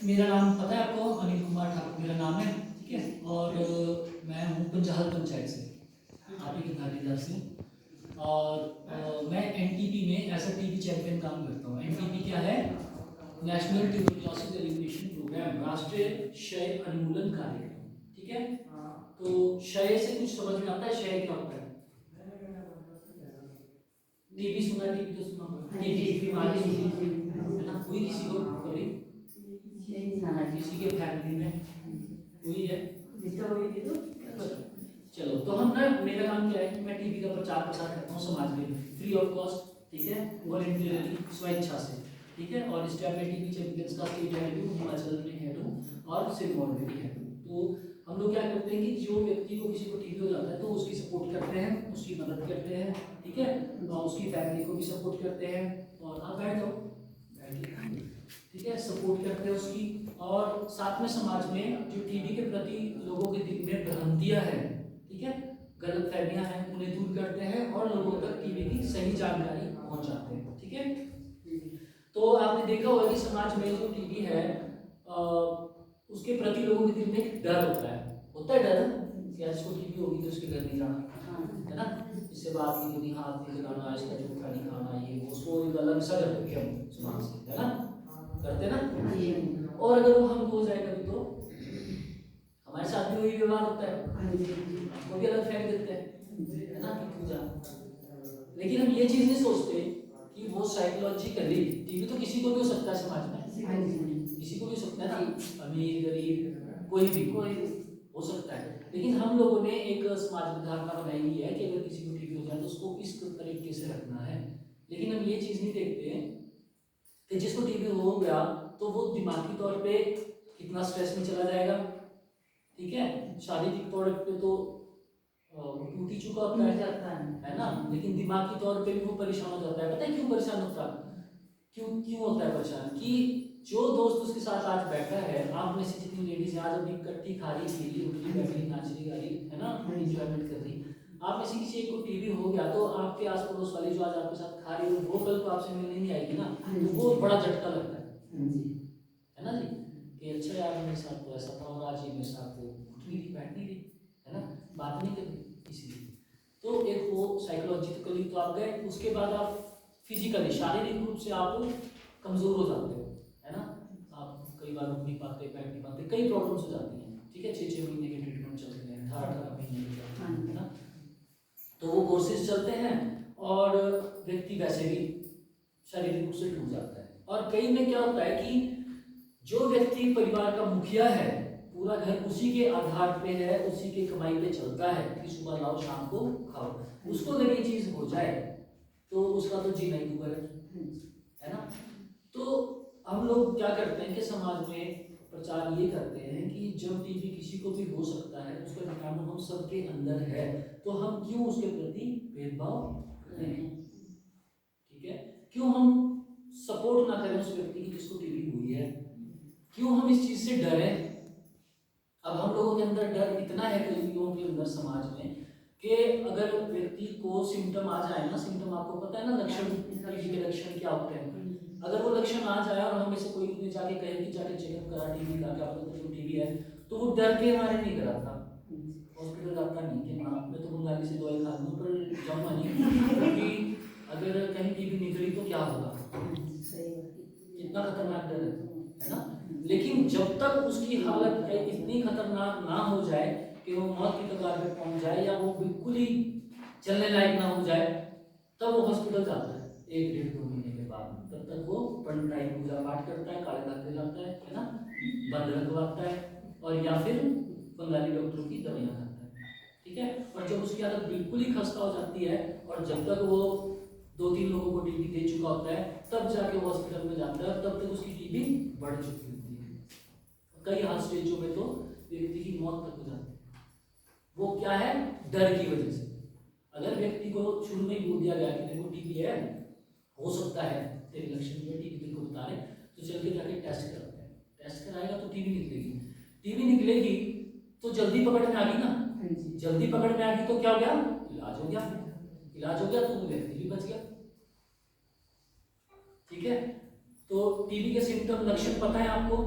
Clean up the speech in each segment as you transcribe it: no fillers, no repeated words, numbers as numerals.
मेरा नाम पता है आपको, अनिल कुमार ठाकुर मेरा नाम है, ठीक है। और मैं हूँ पंचाहल पंचायत से, आप ही के भागीदार से। और मैं एनटीपी में एज अ टीबी चैंपियन काम करता हूँ। एनटीपी क्या है? नेशनल ट्यूबरक्लोसिस एलिमिनेशन प्रोग्राम, राष्ट्रीय क्षय उन्मूलन कार्यक्रम, ठीक है। तो क्षय से कुछ समझ में आता है? क्षय क्या होता है? टीबी सुना, टीबी तो सुना, टीबी बीमारी है ना, कोई किसी को कभी किसी के फैमिली में हुई है? चलो, तो हम ना, मेरा काम क्या है कि मैं टीबी का प्रचार प्रसार करता हूँ समाज में, फ्री ऑफ कॉस्ट, ठीक है, वॉलंटियरली, स्वेच्छा से, ठीक है। और स्टेट में टीबी चैंपियंस का स्टेट हेड हूँ, हिमाचल में हेड हूँ, और सिरमौर में भी हेड हूँ। तो हम लोग क्या करते हैं कि जो व्यक्ति को किसी को टीबी हो जाता है तो उसकी सपोर्ट करते हैं, उसकी मदद करते हैं, ठीक है, और उसकी फैमिली को भी सपोर्ट करते हैं। और आप बैठ जाओ, ठीक है, सपोर्ट करते हैं उसकी। और साथ में समाज में जो टीबी के प्रति लोगों के दिल में भ्रांतियां हैं, ठीक है, गलत फहमियां हैं, उन्हें दूर करते हैं और लोगों तक टीबी की सही जानकारी पहुंचाते हैं, ठीक है। तो आपने देखा होगा कि समाज में जो टीबी है उसके प्रति लोगों के दिल में एक डर होता है डर कि आज इसको टीबी होगी तो उसके घर नहीं जाना, है ना, इससे बात नहीं करनी, हाथ नहीं लगाना, इसका जूठा नहीं खाना, ये उसको एक अलग सा डर रखे हम समाज से, है ना, करते ना। और अगर वो हमको हो जाए कभी तो हमारे साथ भी वही व्यवहार होता है, हमको भी अलग फेंक देते हैं, है ना, कि तू जा। लेकिन हम ये चीज नहीं सोचते कि वो साइकोलॉजिकली टीबी तो किसी को भी हो सकता है समाज में, किसी को भी हो सकता है ना, अमीर गरीब कोई भी हो सकता है। लेकिन हम लोगों ने एक समाज में धारणा बनाई हुई है कि अगर किसी को टीबी हो जाए तो उसको इस तरीके से रखना है। लेकिन हम ये चीज नहीं देखते कि जिसको टीबी हो गया तो वो दिमागी तौर पे कितना स्ट्रेस में चला जाएगा, ठीक है। शारीरिक तौर पे तो टूट ही चुका होता है ना, लेकिन दिमागी तौर पे भी वो परेशान हो जाता है। पता है क्यों परेशान होता है? क्यों क्यों होता है परेशान? कि जो दोस्त उसके साथ आज बैठा है, आप में से जितनी लेडीज आज अभी इकट्ठी खा रही पी रही उठ रही बैठ रही नाच रही गा रही, है ना, एंजॉयमेंट कर रही, आप में से किसी एक को टीबी हो गया तो आपके आस पड़ोस वाली जो आज आपके साथ खा रही है वो कल को आपसे मिलने नहीं आएगी ना, तो वो बड़ा झटका लगता है ना जी, कि अच्छा यार मेरे साथ तो ऐसा था और आज ये मेरे साथ वो उठ नहीं रही बैठ नहीं रही, है ना, बात नहीं कर रही, इसीलिए। तो एक वो साइकोलॉजिकली तो आप गए, उसके बाद आप फिजिकली शारीरिक रूप से आप कमजोर हो जाते हो, है ना, आप कई बार उठ नहीं पाते, बैठ नहीं पाते, कई प्रॉब्लम्स हो जाती हैं, ठीक है। 6-6 महीने के ट्रीटमेंट चलते हैं, 18-18 महीने के चलते हैं, है ना, तो वो कोर्सेज चलते हैं और व्यक्ति वैसे भी शारीरिक रूप से टूट जाता है। और कई में क्या होता है कि जो व्यक्ति परिवार का मुखिया है, पूरा घर उसी के आधार पे है, उसी के कमाई पे चलता है कि सुबह लाओ शाम को खाओ, उसको अगर ये चीज हो जाए तो उसका तो जीना ही दुभर है ना। तो हम लोग क्या करते हैं कि समाज में प्रचार ये करते हैं कि जब टीबी किसी को भी हो सकता है, उसका कीटाणु हम सबके अंदर है, तो हम क्यों उसके प्रति भेदभाव करें, ठीक है, क्यों हम सपोर्ट ना करें उस व्यक्ति की जिसको टीबी हुई है, क्यों हम इस चीज से डरें। अब हम लोगों के अंदर डर इतना है कई लोगों के अंदर समाज में कि अगर व्यक्ति को सिम्टम आ जाए ना, सिम्टम आपको पता है ना, लक्षण, टीबी के लक्षण क्या होते हैं, अगर वो लक्षण आ जाए और हमें से कोई भी जाके कहे कि जाके चेकअप करा टीबी का, क्या पता तुमको टीबी है, तो वो डर के हमारे नहीं कराता, हॉस्पिटल जाता नहीं कि हाँ मैं तो बंगाली से दवाई खा लूँ पर जाऊँगा नहीं, क्योंकि अगर कहीं टीबी निकली तो क्या होगा, कितना खतरनाक डर है ना। लेकिन जब तक उसकी हालत इतनी खतरनाक ना हो जाए कि वो मौत की कगार पे पहुंच जाए या वो बिल्कुल ही चलने लायक ना हो जाए, तब वो हॉस्पिटल जाता है 1-1.5-2 महीने के बाद। तब तक वो टाइम पूजा पाठ करता है, काले धागे लाता है ना, बंद रखवाता है, और या फिर बंगाली डॉक्टरों की दवाइयाँ खाता है, ठीक है। और जब उसकी हालत बिल्कुल ही खस्ता हो जाती है और जब तक वो 2-3 लोगों को टीबी दे चुका होता है तब जाके वो हॉस्पिटल में जाता है, और तब तक उसकी टीबी बढ़ चुकी होती है, कई हाथ स्टेजों में तो व्यक्ति की मौत तक हो जाती है। वो क्या है? डर की वजह से। अगर व्यक्ति को शुरू में ही बोल दिया गया कि देखो टीबी है, हो सकता है तेरे लक्षण में टीबी तेरे को बता रहे, तो चल के जाके टेस्ट कराते हैं, टेस्ट कराएगा तो टीबी निकलेगी, टीबी निकलेगी तो जल्दी पकड़ में आ गई ना, जल्दी पकड़ में आ गई तो क्या हो गया? इलाज हो गया, इलाज हो गया तो वो व्यक्ति भी बच गया, ठीक है। तो टीबी के सिम्टम लक्षण पता है आपको?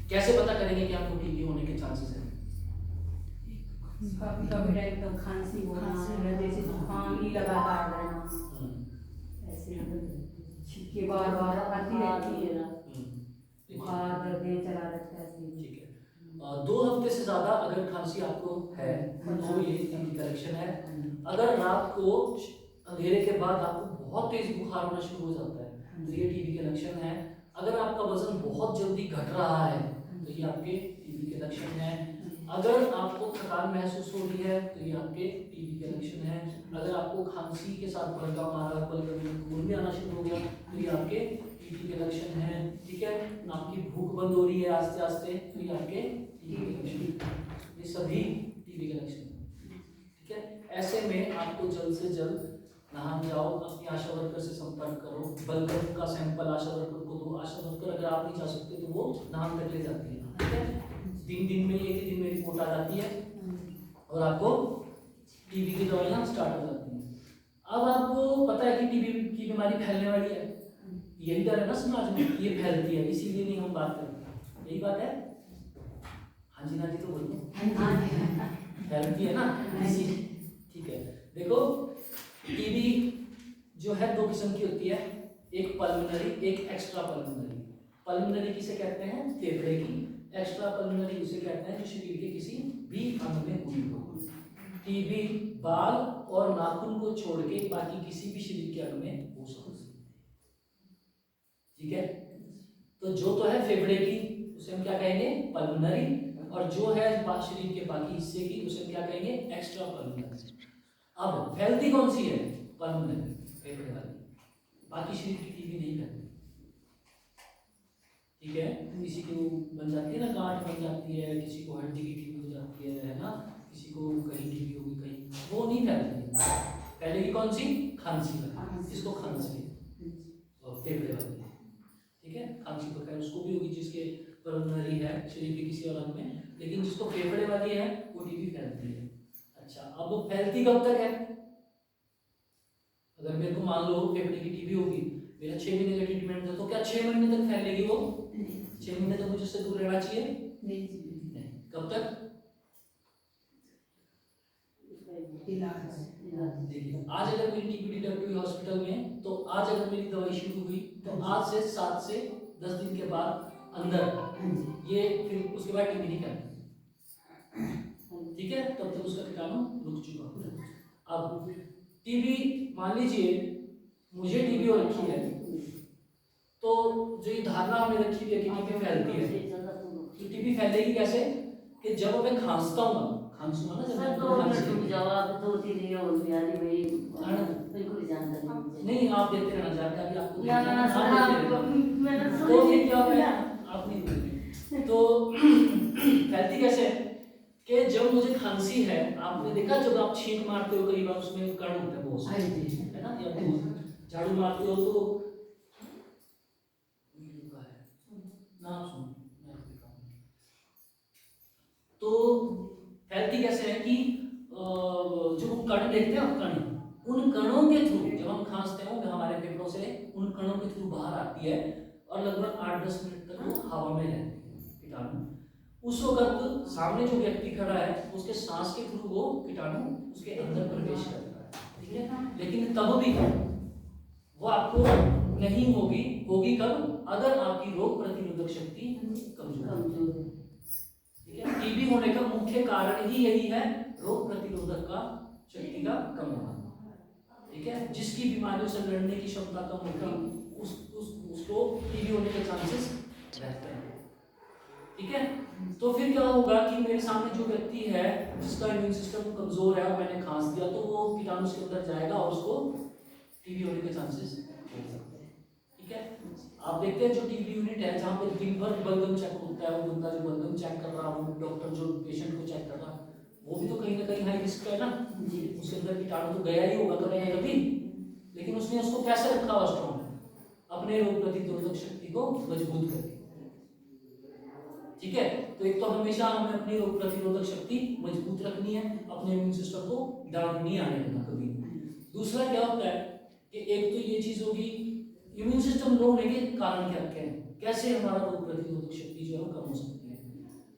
कैसे पता करेंगे कि आपको टीबी होने के चांसेस है? कभी कभी एकदम खांसी होना, जैसे जुकाम ही लगातार रहना, ऐसे छींके बार बार आती रहती है, बुखार दर्द चला रहता है। ठीक है, 2 हफ्ते से ज्यादा अगर खांसी आपको है तो ये टीबी का लक्षण है। अगर रात को अंधेरे के बाद आपको बहुत तेज बुखार होना शुरू हो जाता है तो ये टीबी के लक्षण है। अगर आपका वजन बहुत जल्दी घट रहा है तो ये आपके टीबी के लक्षण है। अगर आपको थकान महसूस हो रही है तो ये आपके टीबी के लक्षण है। अगर आपको खांसी के साथ बलगम आ रहा है, बलगम में खून भी आना शुरू हो गया तो ये आपके टीबी के लक्षण है। ठीक है, आपकी भूख बंद हो रही है आस्ते आस्ते तो ये आपके टीबी के लक्षण, ये सभी टीबी के लक्षण है। ठीक है, ऐसे में आपको जल्द से जल्द नहाने जाओ, अपनी आशा वर्कर से संपर्क करो, बलगम का सैंपल आशा वर्कर को दो। आशा वर्कर अगर आप नहीं जा सकते तो वो नाम तक ले जाती है। ठीक है, दिन में एक ही दिन में रिपोर्ट आ जाती है और आपको टीबी की दवाइयाँ स्टार्ट हो जाती हैं। अब आपको पता है कि टीबी की बीमारी फैलने वाली है, यही डर है ना समाज में, ये फैलती है इसीलिए नहीं हम बात करते, यही बात है। हाँ जी ना जी तो बोलो, फैलती है ना इसी। ठीक है, देखो टीबी जो है 2 किस्म की होती है, एक पल्मोनरी, एक एक्स्ट्रा पल्मोनरी। पल्मोनरी किसे कहते हैं? फेफड़े की। एक्स्ट्रा पल्मोनरी उसे कहते हैं जो शरीर के किसी भी अंग में हुई हो। टीबी बाल और नाखून को छोड़ के बाकी किसी भी शरीर के अंग में हो सकती है। ठीक है, तो जो तो है फेफड़े की उसे हम क्या कहेंगे? पल्मोनरी, और जो है शरीर के बाकी हिस्से की उसे हम क्या कहेंगे? Extra pulmonary. अब फैलती कौन सी है? पल्मोनरी, फेफड़े वाली। बाकी शरीर की टीबी नहीं फैलती। ठीक है, किसी को बन जाती है ना, गांठ बन जाती है, किसी को हड्डी की टीबी हो जाती है ना, किसी को कहीं टीबी होगी कहीं, वो नहीं फैलती है। पहले की कौन सी? खांसी वाली, जिसको खांसी है और फेफड़े वाली है। ठीक है, खांसी तो खैर उसको भी होगी जिसके पल्मोनरी है शरीर के किसी और अंग में, लेकिन जिसको फेफड़े वाली है वो टीबी फैलती है। अच्छा, अब वो फैलती कब तक है? अगर मेरे को मान लो फेफड़े की टीबी होगी, मेरा 6 महीने का ट्रीटमेंट है, तो क्या 6 महीने तक फैलेगी वो? 6 महीने तक मुझे उससे दूर रहना चाहिए? नहीं। कब तक? देखिए, आज अगर मेरी टीबी डिटेक्ट हुई हॉस्पिटल में, तो आज अगर मेरी दवाई शुरू हुई तो आज से 7 से 10 दिन के बाद अंदर ये फिर उसके बाद टीबी नहीं फैलती। ठीक है, तब तक उसका कीटाणु रुक चुका होता है। अब टीबी, मान लीजिए मुझे टीबी हो रखी है, तो जो ये धारणा हमने रखी है कि टीबी फैलती है, तो टीबी फैलेगी कैसे? कि जब मैं खांसता हूँ, खांसूंगा ना जब नहीं, आप देते रहना जाके, अभी आपको तो ये क्या है आप नहीं बोलते। तो फैलती कैसे? कि जब मुझे खांसी है, आपने देखा जब आप छींक मारते हो कई बार उसमें कण होता है बहुत सारे, है ना, या तो झाड़ू मारते हो तो ना सुनो, तो फैलती कैसे है कि जो कण देखते हैं आप, कण, उन कणों के थ्रू जब हम खांसते हैं हमारे फेफड़ों से उन कणों के थ्रू बाहर आती है और लगभग 8-10 मिनट तक वो हवा में रहती है कीटाणु। उस वक्त सामने जो व्यक्ति खड़ा है उसके सांस के थ्रू वो कीटाणु उसके अंदर प्रवेश करता है। ठीक है, लेकिन तब भी वो आपको नहीं होगी। होगी कब? अगर आपकी रोग प्रतिरोधक शक्ति कमजोर है। ठीक है, टीबी होने का मुख्य कारण ही यही है, रोग प्रतिरोधक का शक्ति का कम होना। ठीक है, जिसकी बीमारियों से लड़ने की क्षमता कम होगी उसको टीबी होने के चांसेस रहते हैं। ठीक है, तो फिर क्या होगा कि मेरे सामने जो व्यक्ति है जिसका इम्यून सिस्टम कमजोर है और मैंने खांस दिया तो वो कीटाणु उसके अंदर जाएगा और उसको टीबी होने के चांसेस हो सकते हैं। ठीक है, आप देखते हैं जो टीबी यूनिट है जहाँ पर दिन भर बलगम चेक होता है, वो बंदा जो बलगम चेक कर रहा हो, डॉक्टर जो पेशेंट को चेक कर रहा है, वो भी तो कहीं ना कहीं हाई रिस्क है ना, उसके अंदर कीटाणु तो गया ही होगा कभी ना कभी, लेकिन उसने उसको कैसे रखा हुआ स्ट्रॉन्ग? अपने रोग प्रतिरोधक शक्ति को मजबूत करके। ठीक है, तो एक तो हमेशा हमें अपनी रोग प्रतिरोधक शक्ति मजबूत रखनी है, अपने इम्यून सिस्टम को डाउन नहीं आने देना कभी। दूसरा क्या होता है कि एक तो ये चीज होगी इम्यून सिस्टम लो होने के कारण क्या क्या है, कैसे हमारा रोग प्रतिरोधक शक्ति जो है वो कम हो सकती है।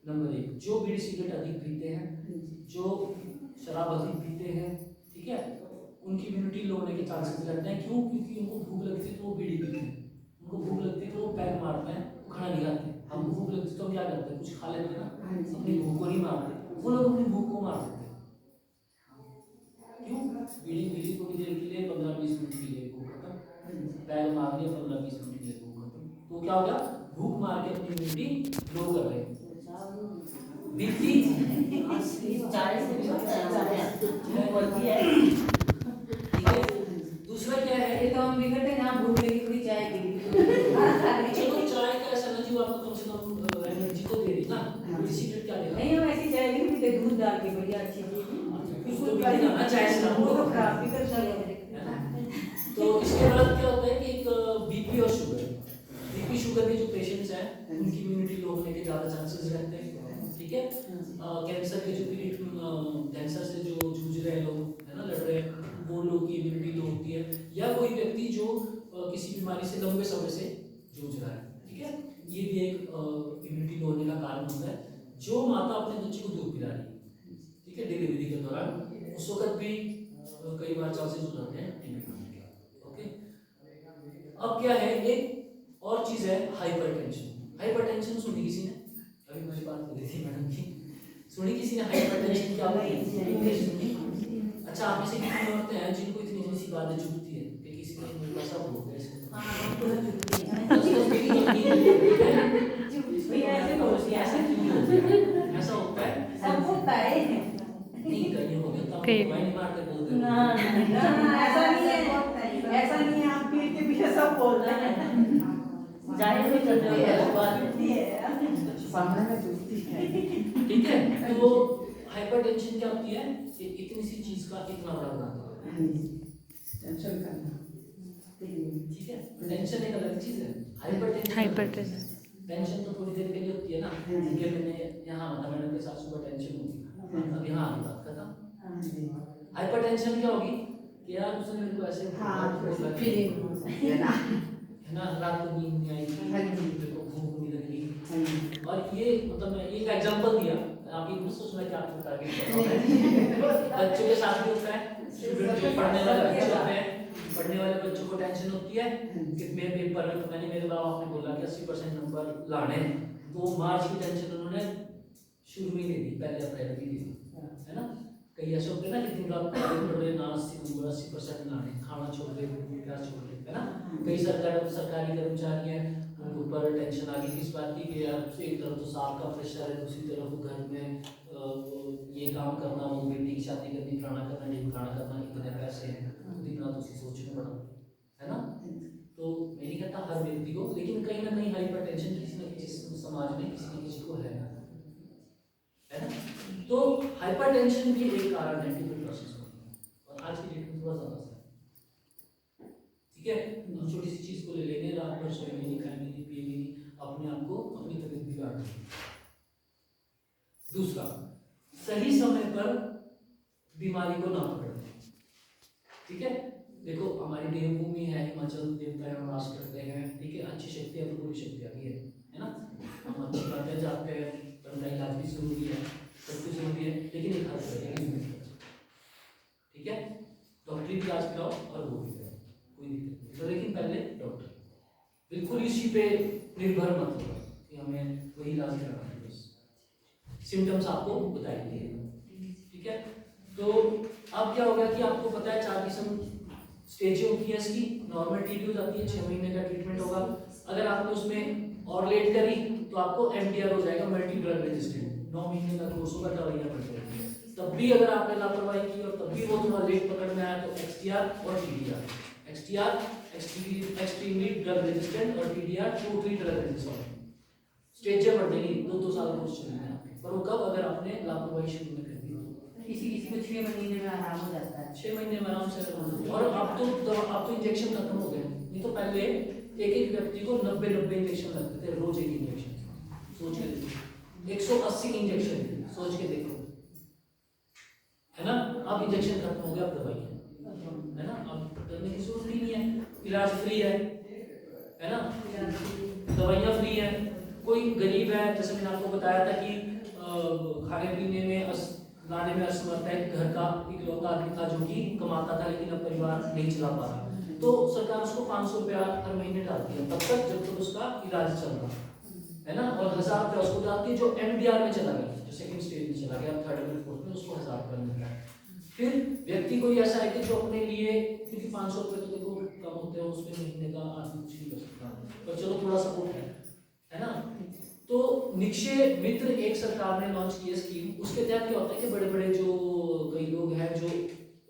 नंबर 1, जो बीड़ी सिगरेट अधिक पीते हैं, जो शराब अधिक पीते हैं, ठीक है, उनकी इम्यूनिटी लो होने के चांसेस रहते हैं। क्यों? क्योंकि उनको भूख लगती है तो वो बीड़ी पीते हैं, उनको भूख लगती है तो वो पैर मारते हैं, वो खाना नहीं खाते। हमको भूख लगती है तो हम क्या करते हैं, कुछ खा लेते हैं ना, अपनी भूख को नहीं मारते। वो लोग अपनी भूख को मार देते हैं। क्यों? बीड़ी पीली थोड़ी देर के लिए, 15-20 मिनट के लिए भूख खत्म, पैर मार दिया 15-20 मिनट के लिए भूख खत्म, तो क्या हो गया, भूख मार के अपनी इम्यूनिटी लो कर रहे हैं। बीपी 40 से भी होता है। ठीक है। दूसरा क्या है, ये तो हम बिगड़ते ना, भूख लगी थोड़ी चाय पी ली। चलो चाय का ऐसा ना, जो आपको कम से कम एनर्जी तो दे रही ना, बीड़ी सिगरेट क्या देगा? नहीं, हम ऐसी चाय नहीं पीते, दूध डाल के बढ़िया अच्छी चीज। कुछ तो भी ना चाय से वो तो खराब भी करता है। तो इसके बाद क्या होता है कि एक बीपी और शुगर, बीपी शुगर के जो पेशेंट्स हैं उनकी इम्यूनिटी लो होने के ज़्यादा चांसेस रहते हैं। ठीक है। कैंसर के जो कैंसर से जो जूझ रहे लोग है ना, लड़ रहे हैं, वो लोग की इम्यूनिटी लो होती है। या कोई व्यक्ति जो किसी बीमारी से लंबे समय से जूझ रहा है, ठीक है, ये भी एक इम्यूनिटी लो होने का कारण होता है। जो माता अपने बच्चे को दूध पिला रही है, ठीक है, डिलीवरी के दौरान, उस वक्त भी कई बार चांसेस हो जाते हैं टीबी होने के। ओके। अब क्या है, एक और चीज है हाइपरटेंशन। हाइपरटेंशन सुनी किसी ने? अभी मेरी बात हो रही थी मैडम की, सुनी किसी ने हाइपरटेंशन क्या होती है? अच्छा, आप में से कितने होते हैं जिनको इतनी सी बातें चुभती है कि किसी ने मुझे ऐसा बोल दिया, ऐसा होता है, सब होता है। नहीं कहीं हो गया तो नहीं मारते बोलते ना ऐसा नहीं है, ऐसा नहीं है, आप पीठ के पीछे सब बोल रहे हैं। जाहिर भी करते हैं बात जुड़ती है, सामने में जुड़ती है। ठीक है। तो हाइपरटेंशन क्या होती है कि इतनी सी चीज का इतना बड़ा बना देना, टेंशन करना। ठीक है। टेंशन एक अलग चीज है, हाइपरटेंशन टेंशन तो थोड़ी देर के लिए होती है ना, कि मैंने यहाँ माता मैडम के साथ सुबह टेंशन होगी, अब यहाँ आ बात खत्म। हाइपरटेंशन क्या होगी कि यार उसने मेरे को ऐसे है ना, रात को नींद नहीं आई, मेरे को भूख नहीं लगी। और ये मतलब मैं एक एग्जांपल दिया, आप ये मत सोचना कि आपको टारगेट बच्चों के साथ भी होता है, स्टूडेंट जो पढ़ने वाले बच्चे होते हैं, पढ़ने वाले बच्चों को टेंशन होती है कि मेरे पेपर में, मैंने मेरे बाप ने बोला कि 80% नंबर लाने हैं, तो मार्च की टेंशन उन्होंने शुरू में ही दे दी, पहले अप्रैल में दी, है ना। कई ऐसे होते हैं ना कि दिन रात पढ़ रहे ना, 80% लाने, खाना छोड़ दे, क्या छोड़ दे, है ना। कई सरकारी कर्मचारी हैं, उनके ऊपर टेंशन आ गई किस बात की कि यार एक तरफ तो साल का प्रेशर है, दूसरी तरफ घर में ये काम करना, वो बेटी की शादी करनी, फलाना करना, ढिमकाना करना, इतने पैसे हैं, तो दिन रात उसी सोचने पड़ा, है ना। तो मैं नहीं कहता हर व्यक्ति को, लेकिन कहीं ना कहीं हाइपरटेंशन किसी न किसी समाज में किसी न किसी को है ना। तो हाइपरटेंशन भी एक कारण है ट्यूबरक्लोसिस का, और आज की डेट में थोड़ा ज्यादा है। ठीक है, हम छोटी सी चीज को ले लेंगे, रात भर सोएंगे नहीं, खाएंगे नहीं, पिएंगे नहीं, अपने आप को अपनी तबीयत बिगाड़ देंगे। दूसरा, सही समय पर बीमारी को ना पकड़ना। ठीक है, देखो हमारी देवभूमि है हिमाचल, देवता है, वास करते हैं, ठीक है, अच्छी शक्तियाँ तो पूरी शक्तियाँ भी है ना। हम अच्छी बातें जाते हैं, पर उनका इलाज भी जरूरी है, सब कुछ जरूरी है, लेकिन एक हद तक है। ठीक है, डॉक्टरी भी इलाज कराओ और वो भी कराओ, कोई दिक्कत नहीं, तो लेकिन पहले डॉक्टर, बिल्कुल इसी पे निर्भर मत हो कि हमें वही इलाज कराना है, बस सिम्टम्स आपको बताएंगे। ठीक है, तो अब क्या होगा कि आपको पता है 4 किस्म स्टेजें होती है इसकी। नॉर्मल टीबी हो जाती है, 6 महीने का ट्रीटमेंट होगा। अगर आपने उसमें और लेट करी तो आपको MDR हो जाएगा, मल्टी ड्रग रेजिस्टेंट, 9 महीने का कोर्स होगा, दवाइयाँ पड़ जाएंगी। तब भी अगर आपने लापरवाही की और तब भी वो थोड़ा लेट पकड़ में आया तो XTR और TDR, XTR extremely drug resistant और TDR टोटली ड्रग रेजिस्टेंट। स्टेजें बढ़ जाएंगी, 2 साल कोर्स चलेगा, पर वो कब, अगर आपने लापरवाही शुरू में कर दी। किसी किसी को 6 महीने में आराम हो जाता है, 6 महीने में आराम से। और अब तो इंजेक्शन खत्म हो गए, नहीं तो पहले एक व्यक्ति को 90 इंजेक्शन लगते थे रोज, एक इंजेक्शन। सोच के देखो, 180 इंजेक्शन, सोच के देखो, है ना। अब इंजेक्शन खत्म हो गया, अब दवाई है ना, अब करने की जरूरत ही नहीं है, इलाज फ्री है, है ना, दवाइयाँ फ्री हैं। कोई गरीब है, जैसे मैंने आपको बताया था कि खाने पीने में लाने में असमर्थ है, घर का इकलौता आदमी था जो कि कमाता था लेकिन अब परिवार नहीं चला पा रहा, तो सरकार उसको 500 रुपया हर महीने डालती है तब तक जब तक उसका इलाज चल रहा है ना, और 1000 रुपया उसको डालती है जो MDR में चला गया, जो सेकंड स्टेज में चला गया, थर्ड लेवल फोर्थ में, उसको 1000 रुपया मिलता है। फिर व्यक्ति कोई ऐसा है कि जो अपने लिए, क्योंकि 500 रुपये तो देखो कम होते हैं, उसमें महीने का आदमी कुछ नहीं कर सकता, पर चलो थोड़ा सपोर्ट है ना। तो निक्षय मित्र एक सरकार ने लॉन्च की है स्कीम, उसके तहत क्या होता है कि बड़े बड़े जो कई लोग हैं जो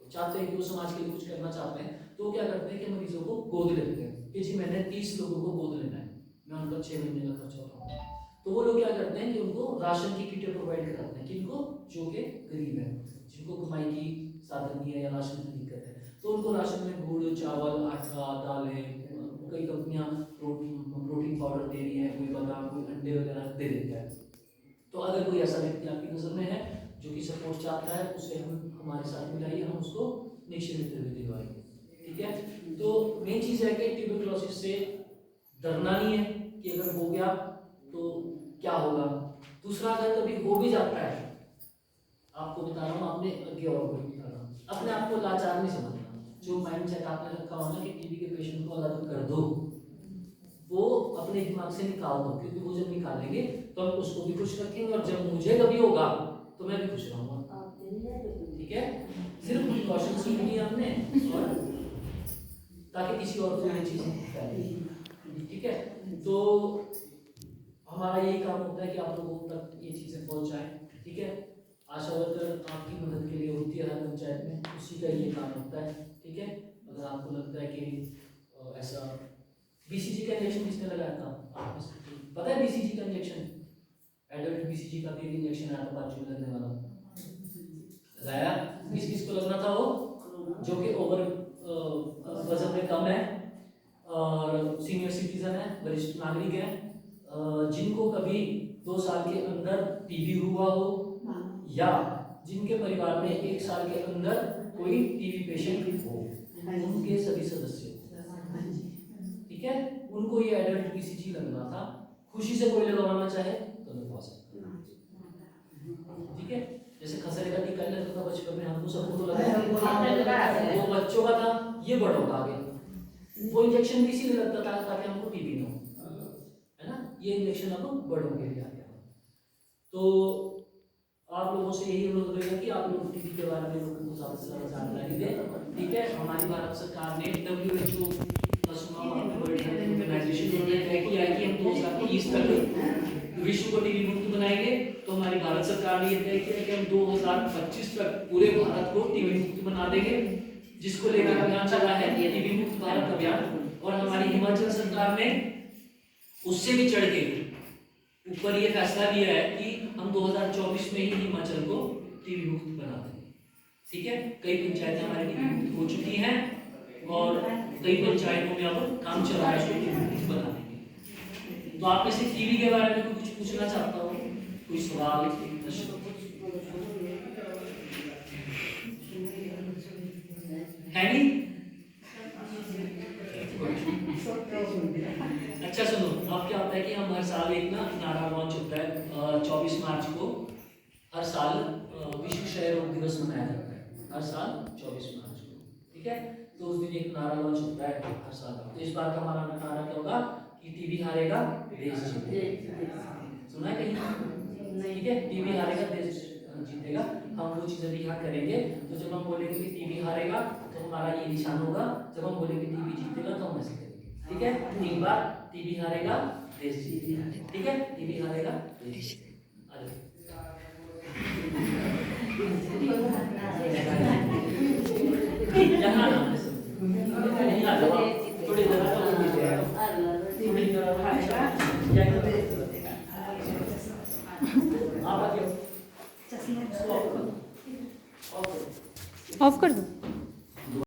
चाहते हैं कि वो समाज के लिए कुछ करना चाहते हैं, तो वो क्या करते हैं कि मरीजों को गोद लेते हैं कि जी मैंने 30 लोगों को गोद लेना है, मैं उनका 6 महीने का खर्चा उठाऊंगा। तो वो लोग क्या करते हैं कि उनको राशन की किटें प्रोवाइड कराते हैं, किनको, जो कि गरीब है, जिनको कमाई की साधन नहीं है या राशन की दिक्कत है, तो उनको राशन में गुड़, चावल, आटा, दालें, कई कंपनियां प्रोटीन पाउडर दे रही है, कोई बादाम, कोई अंडे वगैरह दे देता है। तो अगर कोई ऐसा व्यक्ति आपकी नजर में है जो कि सपोर्ट चाहता है, उसे हम हमारे साथ मिलाइए, हम उसको निक्षय मित्र भी दिलवाएंगे, ठीक है। तो मेन चीज है कि ट्यूबरकुलोसिस से डरना नहीं है कि अगर हो गया तो क्या होगा। दूसरा, अगर कभी हो भी जाता है, आपको बता रहा हूँ, आपने आगे और कोई बता रहा हूँ, अपने आप को लाचार नहीं समझना। जो माइंड सेट आपने रखा हो ना कि टीबी के पेशेंट को अलग कर दो, वो अपने दिमाग से निकाल दो, क्योंकि वो जब निकालेंगे तो हम उसको भी खुश रखेंगे, और जब मुझे कभी होगा तो मैं भी खुश रहूंगा, ठीक है। सिर्फ प्रिकॉशंस की लिए हमने, और ताकि किसी और को ये चीज फैले, ठीक है। तो हमारा यही काम होता है कि आप लोगों तक ये चीजें पहुंचाएं, ठीक है। आशा वर्कर आपकी मदद के लिए होती है हर पंचायत में, उसी का ये काम होता है, ठीक है। अगर आपको लगता है कि ऐसा BCG का इंजेक्शन किसने लगाया था, आपको पता है BCG का इंजेक्शन, एडल्ट BCG का भी इंजेक्शन आया था बाजू में लगने वाला, लगाया। किस को लगना था, वो जो कि ओवर वजन में कम है और सीनियर सिटीजन है, वरिष्ठ नागरिक है, जिनको कभी 2 साल के अंदर टीबी हुआ हो, या जिनके परिवार में 1 साल के अंदर कोई टीबी पेशेंट हो, उनके सभी सदस्य, ठीक है, उनको ये एडल्ट BCG लगना था। खुशी से कोई लगवाना चाहे तो लगवा सकता है, ठीक है। जैसे खसरे का टीका लगता था बचपन में, हमको सबको तो लगा, वो बच्चों का था, ये बड़ों का आगे, वो इंजेक्शन भी इसीलिए लगता था ताकि हमको टीबी ना हो, है ना। ये इंजेक्शन अब बड़ों के लिए आ गया। तो आप लोगों से यही अनुरोध रहेगा कि आप लोग टीबी के बारे में लोगों को ज़्यादा से ज़्यादा जानकारी दें, ठीक है। हमारी भारत सरकार ने WHO वर्ल्ड हेल्थ ऑर्गेनाइजेशन ने तय किया है कि हम 2030 तक विश्व को टीबी मुक्त बनाएंगे। तो हमारी भारत सरकार ने यह तय किया कि हम 2025 तक पूरे भारत को टीबी मुक्त बना देंगे, जिसको लेकर अभियान चला है टीबी मुक्त भारत अभियान। और हमारी हिमाचल सरकार ने उससे भी चढ़ के ऊपर ये फैसला लिया है कि हम 2024 में ही हिमाचल को टीबी मुक्त बना देंगे, ठीक है। कई पंचायतें हमारी टीबी मुक्त हो चुकी हैं और कई पंचायतों में अब काम चल रहा है उसको टीबी मुक्त बनाने के। तो आप में से टीबी के बारे में कुछ पूछना चाहता हूँ, कोई सवाल, है नहीं? अच्छा सुनो, अब क्या होता है कि हम हर साल एक नारा लॉन्च होता है 24 मार्च को, हर साल विश्व क्षय रोग दिवस मनाया जाता है, हर साल 24 मार्च को, ठीक है। तो उस दिन एक नारा लॉन्च होता है हर साल। तो इस बार का हमारा नारा क्या होगा कि टीबी हारेगा देश जीतेगा, सुना है कहीं, ठीक है। टीबी हारेगा देश जीतेगा, हम वो चीजें भी यहाँ करेंगे। तो जब हम बोलेंगे कि टीबी हारेगा तो हमारा ये निशान होगा, जब हम बोलेंगे टीबी जीतेगा तो हम ऐसे करेंगे, ठीक है। एक बार टीबी हारेगा देश जीतेगा, ठीक है। टीबी हारेगा देश, यहाँ थोड़ी ऑफ कर दो।